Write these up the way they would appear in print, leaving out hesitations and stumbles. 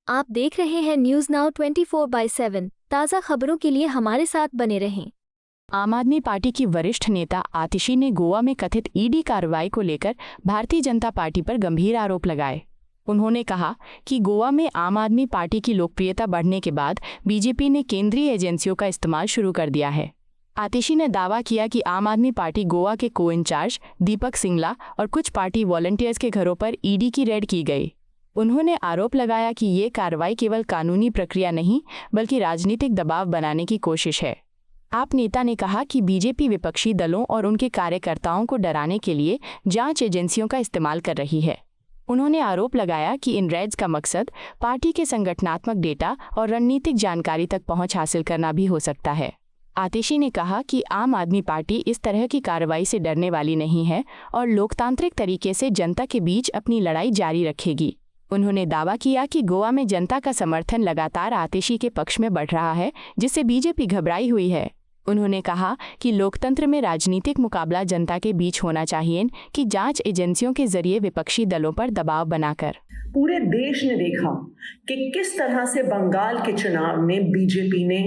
आप देख रहे हैं न्यूज नाउ 24/7। ताज़ा खबरों के लिए हमारे साथ बने रहें। आम आदमी पार्टी की वरिष्ठ नेता आतिशी ने गोवा में कथित ईडी कार्रवाई को लेकर भारतीय जनता पार्टी पर गंभीर आरोप लगाए। उन्होंने कहा कि गोवा में आम आदमी पार्टी की लोकप्रियता बढ़ने के बाद बीजेपी ने केंद्रीय एजेंसियों का इस्तेमाल शुरू कर दिया है। आतिशी ने दावा किया कि आम आदमी पार्टी गोवा के को इंचार्ज दीपक सिंगला और कुछ पार्टी वॉलंटियर्स के घरों पर ईडी की रेड की गई। उन्होंने आरोप लगाया कि ये कार्रवाई केवल कानूनी प्रक्रिया नहीं बल्कि राजनीतिक दबाव बनाने की कोशिश है। आप नेता ने कहा कि बीजेपी विपक्षी दलों और उनके कार्यकर्ताओं को डराने के लिए जांच एजेंसियों का इस्तेमाल कर रही है। उन्होंने आरोप लगाया कि इन रेड्स का मकसद पार्टी के संगठनात्मक डेटा और रणनीतिक जानकारी तक पहुंच हासिल करना भी हो सकता है। आतिशी ने कहा कि आम आदमी पार्टी इस तरह की कार्रवाई से डरने वाली नहीं है और लोकतांत्रिक तरीके से जनता के बीच अपनी लड़ाई जारी रखेगी। उन्होंने दावा किया कि गोवा में जनता का समर्थन लगातार आतिशी के पक्ष में बढ़ रहा है, जिससे बीजेपी घबराई हुई है। उन्होंने कहा कि लोकतंत्र में राजनीतिक मुकाबला जनता के बीच होना चाहिए कि जांच एजेंसियों के जरिए विपक्षी दलों पर दबाव बनाकर। पूरे देश ने देखा कि किस तरह से बंगाल के चुनाव में बीजेपी ने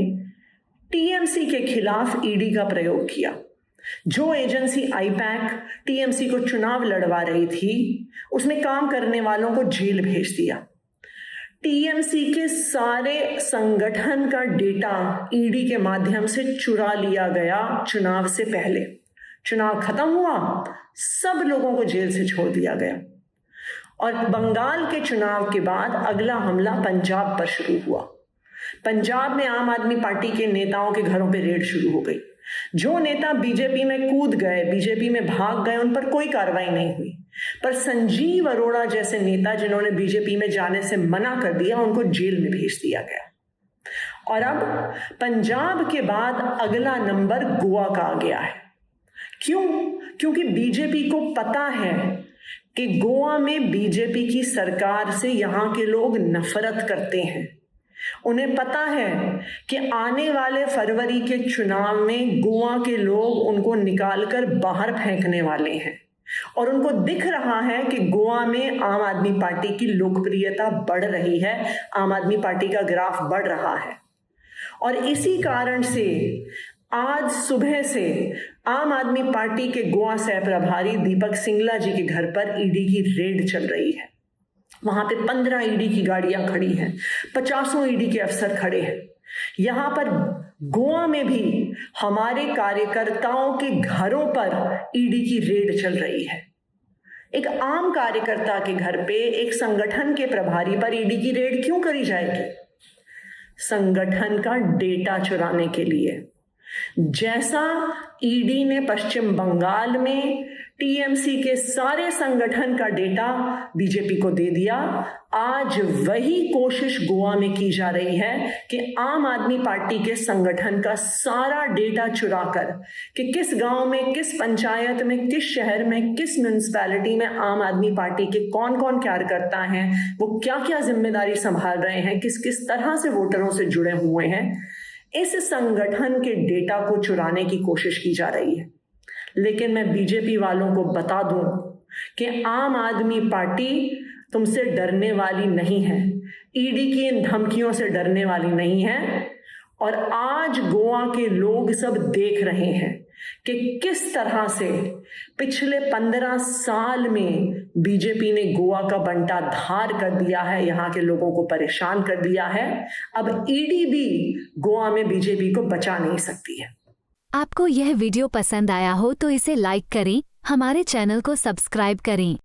टीएमसी के खिलाफ ईडी का प्रयोग किया। जो एजेंसी आईपैक टीएमसी को चुनाव लड़वा रही थी, उसने काम करने वालों को जेल भेज दिया। टीएमसी के सारे संगठन का डेटा ईडी के माध्यम से चुरा लिया गया। चुनाव से पहले चुनाव खत्म हुआ, सब लोगों को जेल से छोड़ दिया गया। और बंगाल के चुनाव के बाद अगला हमला पंजाब पर शुरू हुआ। पंजाब में आम आदमी पार्टी के नेताओं के घरों पे रेड शुरू हो गई। जो नेता बीजेपी में कूद गए, बीजेपी में भाग गए, उन पर कोई कार्रवाई नहीं हुई। पर संजीव अरोड़ा जैसे नेता जिन्होंने बीजेपी में जाने से मना कर दिया, उनको जेल में भेज दिया गया। और अब पंजाब के बाद अगला नंबर गोवा का आ गया है। क्यों? क्योंकि बीजेपी को पता है कि गोवा में बीजेपी की सरकार से यहां के लोग नफरत करते हैं। उन्हें पता है कि आने वाले फरवरी के चुनाव में गोवा के लोग उनको निकालकर बाहर फेंकने वाले हैं। और उनको दिख रहा है कि गोवा में आम आदमी पार्टी की लोकप्रियता बढ़ रही है, आम आदमी पार्टी का ग्राफ बढ़ रहा है। और इसी कारण से आज सुबह से आम आदमी पार्टी के गोवा सह प्रभारी दीपक सिंगला जी के घर पर ईडी की रेड चल रही है। वहां पे 15 ईडी की गाड़ियां खड़ी हैं, 50 ईडी के अफसर खड़े हैं। यहां पर गोवा में भी हमारे कार्यकर्ताओं के घरों पर ईडी की रेड चल रही है। एक आम कार्यकर्ता के घर पे एक संगठन के प्रभारी पर ईडी की रेड क्यों करी जाएगी? संगठन का डेटा चुराने के लिए। जैसा ईडी ने पश्चिम बंगाल में टीएमसी के सारे संगठन का डेटा बीजेपी को दे दिया, आज वही कोशिश गोवा में की जा रही है कि आम आदमी पार्टी के संगठन का सारा डेटा चुराकर कि किस गांव में, किस पंचायत में, किस शहर में, किस म्युनिसिपैलिटी में आम आदमी पार्टी के कौन कौन कार्यकर्ता हैं, वो क्या क्या जिम्मेदारी संभाल रहे हैं, किस किस तरह से वोटरों से जुड़े हुए हैं, इस संगठन के डेटा को चुराने की कोशिश की जा रही है। लेकिन मैं बीजेपी वालों को बता दूं कि आम आदमी पार्टी तुमसे डरने वाली नहीं है, ईडी की इन धमकियों से डरने वाली नहीं है। और आज गोवा के लोग सब देख रहे हैं कि किस तरह से पिछले 15 साल में बीजेपी ने गोवा का बंटा धार कर दिया है, यहां के लोगों को परेशान कर दिया है। अब ईडी भी गोवा में बीजेपी को बचा नहीं सकती है। आपको यह वीडियो पसंद आया हो तो इसे लाइक करें, हमारे चैनल को सब्सक्राइब करें।